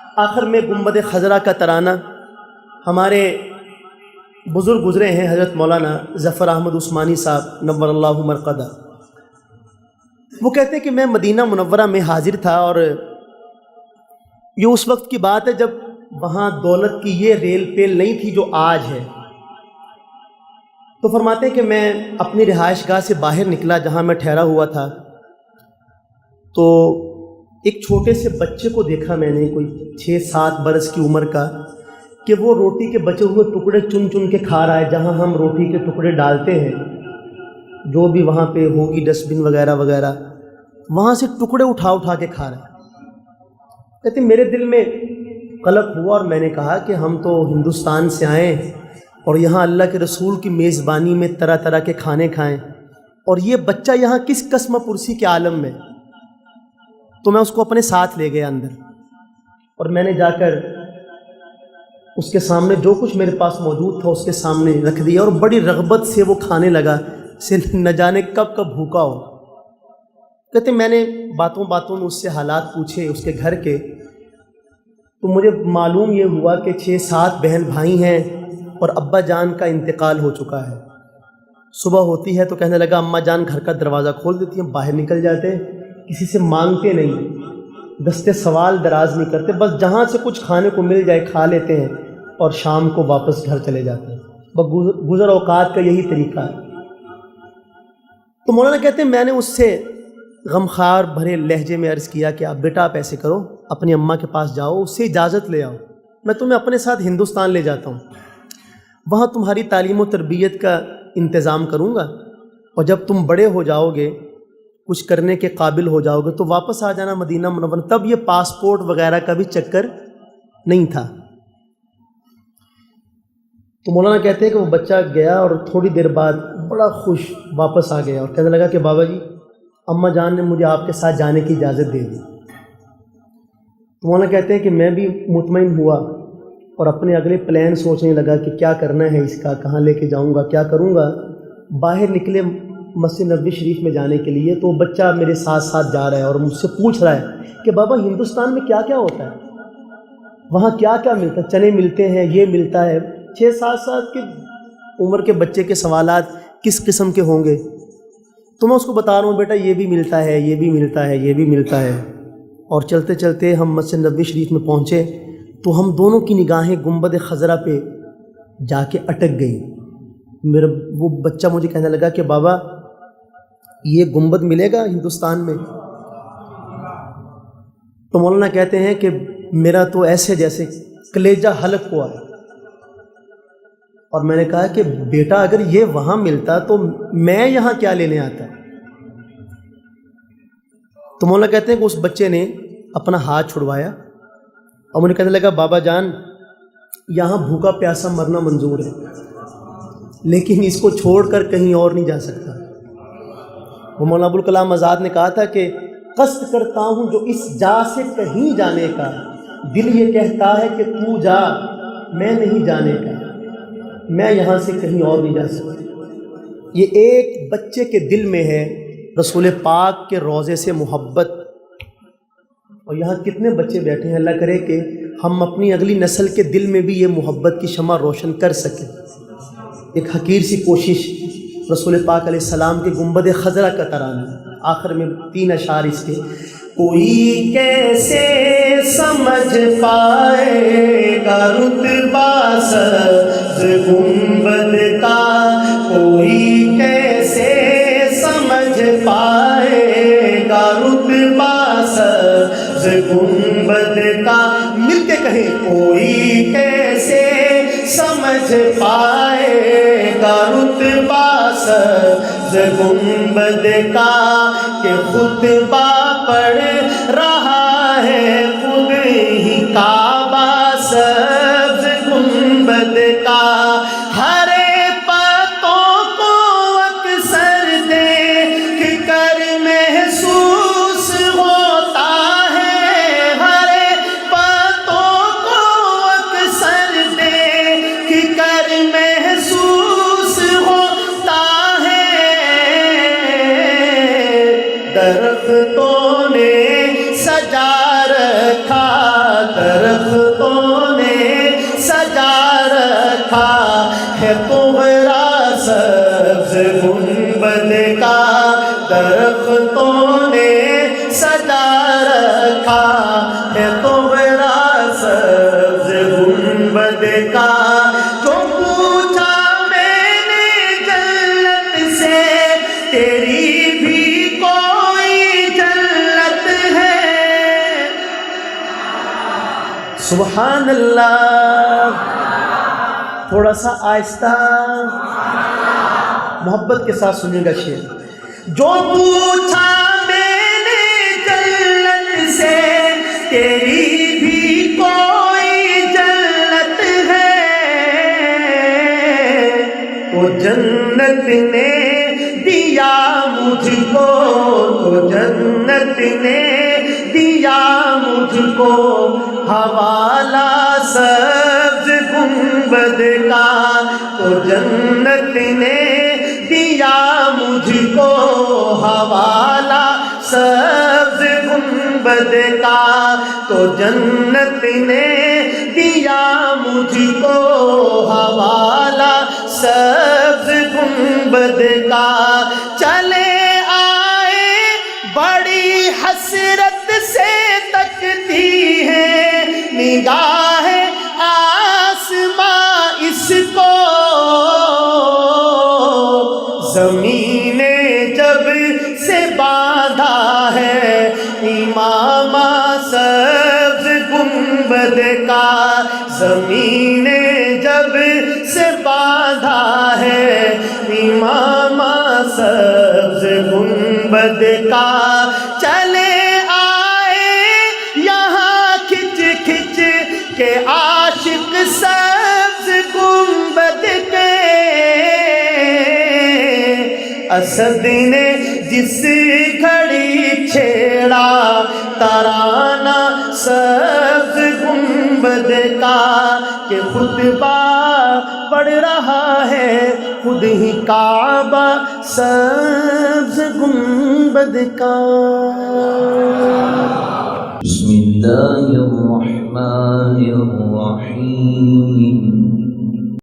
آخر میں گنبد خضرا کا ترانہ ہمارے بزرگ گزرے ہیں حضرت مولانا ظفر احمد عثمانی صاحب نور اللہ مرقدہ. وہ کہتے ہیں کہ میں مدینہ منورہ میں حاضر تھا، اور یہ اس وقت کی بات ہے جب وہاں دولت کی یہ ریل پیل نہیں تھی جو آج ہے. تو فرماتے ہیں کہ میں اپنی رہائش گاہ سے باہر نکلا جہاں میں ٹھہرا ہوا تھا، تو ایک چھوٹے سے بچے کو دیکھا میں نے، کوئی 6-7 برس کی عمر کا، کہ وہ روٹی کے بچے ہوئے ٹکڑے چن چن کے کھا رہا ہے. جہاں ہم روٹی کے ٹکڑے ڈالتے ہیں، جو بھی وہاں پہ ہوگی ڈسٹ بن وغیرہ وغیرہ، وہاں سے ٹکڑے اٹھا اٹھا کے کھا رہا ہے. کہتے میرے دل میں قلق ہوا، اور میں نے کہا کہ ہم تو ہندوستان سے آئیں اور یہاں اللہ کے رسول کی میزبانی میں طرح طرح کے کھانے کھائیں، اور یہ بچہ یہاں کس قسم پرسی کے عالم میں. تو میں اس کو اپنے ساتھ لے گیا اندر، اور میں نے جا کر اس کے سامنے جو کچھ میرے پاس موجود تھا اس کے سامنے رکھ دیا، اور بڑی رغبت سے وہ کھانے لگا، سے نہ جانے کب کب بھوکا ہو. کہتے میں نے باتوں باتوں میں اس سے حالات پوچھے اس کے گھر کے، تو مجھے معلوم یہ ہوا کہ 6-7 بہن بھائی ہیں، اور ابا جان کا انتقال ہو چکا ہے. صبح ہوتی ہے تو کہنے لگا اماں جان گھر کا دروازہ کھول دیتی ہیں، باہر نکل جاتے، کسی سے مانگتے نہیں، دستے سوال دراز نہیں کرتے، بس جہاں سے کچھ کھانے کو مل جائے کھا لیتے ہیں، اور شام کو واپس گھر چلے جاتے ہیں. بس گزر اوقات کا یہی طریقہ ہے. تو مولانا کہتے ہیں میں نے اس سے غمخوار بھرے لہجے میں عرض کیا کہ آپ بیٹا آپ ایسے کرو، اپنی اماں کے پاس جاؤ، اس سے اجازت لے آؤ، میں تمہیں اپنے ساتھ ہندوستان لے جاتا ہوں، وہاں تمہاری تعلیم و تربیت کا انتظام کروں گا، اور جب تم بڑے ہو جاؤ گے، کچھ کرنے کے قابل ہو جاؤ گے، تو واپس آ جانا مدینہ منورہ. تب یہ پاسپورٹ وغیرہ کا بھی چکر نہیں تھا. تو مولانا کہتے ہیں کہ وہ بچہ گیا، اور تھوڑی دیر بعد بڑا خوش واپس آ گیا، اور کہنے لگا کہ بابا جی اماں جان نے مجھے آپ کے ساتھ جانے کی اجازت دے دی. تو مولانا کہتے ہیں کہ میں بھی مطمئن ہوا، اور اپنے اگلے پلان سوچنے لگا کہ کیا کرنا ہے اس کا، کہاں لے کے جاؤں گا، کیا کروں گا. باہر نکلے مسجد نبوی شریف میں جانے کے لیے، تو بچہ میرے ساتھ ساتھ جا رہا ہے، اور مجھ سے پوچھ رہا ہے کہ بابا ہندوستان میں کیا کیا ہوتا ہے، وہاں کیا کیا ملتا ہے، چنے ملتے ہیں، یہ ملتا ہے. 6-7 سال کی عمر کے بچے کے سوالات کس قسم کے ہوں گے. تو میں اس کو بتا رہا ہوں بیٹا یہ بھی ملتا ہے، یہ بھی ملتا ہے، یہ بھی ملتا ہے. اور چلتے چلتے ہم مسجد نبوی شریف میں پہنچے، تو ہم دونوں کی نگاہیں گنبد خضرا پہ جا کے اٹک گئی. وہ بچہ مجھے کہنے لگا کہ بابا یہ گنبد ملے گا ہندوستان میں. تو مولانا کہتے ہیں کہ میرا تو ایسے جیسے کلیجہ حلق ہوا ہے، اور میں نے کہا کہ بیٹا اگر یہ وہاں ملتا تو میں یہاں کیا لینے آتا. تو مولانا کہتے ہیں کہ اس بچے نے اپنا ہاتھ چھڑوایا، اور مجھے کہنے لگا بابا جان یہاں بھوکا پیاسا مرنا منظور ہے، لیکن اس کو چھوڑ کر کہیں اور نہیں جا سکتا. وہ مولانا ابوالکلام آزاد نے کہا تھا کہ قصد کرتا ہوں جو اس جا سے کہیں جانے کا، دل یہ کہتا ہے کہ تو جا میں نہیں جانے کا، میں یہاں سے کہیں اور نہیں جا سکتا. یہ ایک بچے کے دل میں ہے رسول پاک کے روضے سے محبت. اور یہاں کتنے بچے بیٹھے ہیں، اللہ کرے کہ ہم اپنی اگلی نسل کے دل میں بھی یہ محبت کی شمع روشن کر سکیں. ایک حقیر سی کوشش رسول پاک علیہ السلام کے گنبد خضرا کا ترانہ، آخر میں 3 اشعار اس کے. کوئی کیسے سمجھ پائے گا رتبہ سبز گنبد کا، کوئی کیسے سمجھ پائے گا رتبہ سبز گنبد کا. مل کے کہیں کوئی کیسے سمجھ پائے گا رتبہ سبز گنبد کا، کہ خطبہ پڑھ رہا ہے خود ہی کعبہ سبز گنبد کا. ہرے پتوں کو اکثر دیکھ کر محسوس ہوتا ہے، ہرے پتوں کو اکثر دیکھ کر محسوس ہوتا ہے. درختوں نے سجا ہے طغرا سبز گنبد کا درختوں نے سجا رکھا ہے طغرا سبز گنبد کا جو پوچھا میں نے جنت سے تیری بھی کوئی جنت ہے سبحان اللہ تھوڑا سا آہستہ محبت کے ساتھ سنیے گا شعر جو پوچھا میں نے جنت سے تیری بھی کوئی جنت ہے وہ جنت نے دیا مجھ کو تو جنت نے دیا مجھ کو حوالہ سبز گنبد کا تو جنت نے دیا مجھ کو حوالہ سبز گنبد کا تو جنت نے دیا مجھ کو حوالہ سبز گنبد کا چلے آئے بڑی حسرت سے تکتی ہے نگاہ آسماں اس کو زمین جب سے باندھا ہے امامہ سبز گنبد کا زمین جب سے باندھا ہے امامہ سبز گنبد کا چلے آئے یہاں کھچ کھچ کے عاشق سبز گنبد کے اسد نے جس گھڑی چھیڑا ترانہ سبز گنبد کا کہ خطبہ پڑھ رہا ہے خود ہی کعبہ سبز گنبد کا بسم اللہ الرحمن الرحیم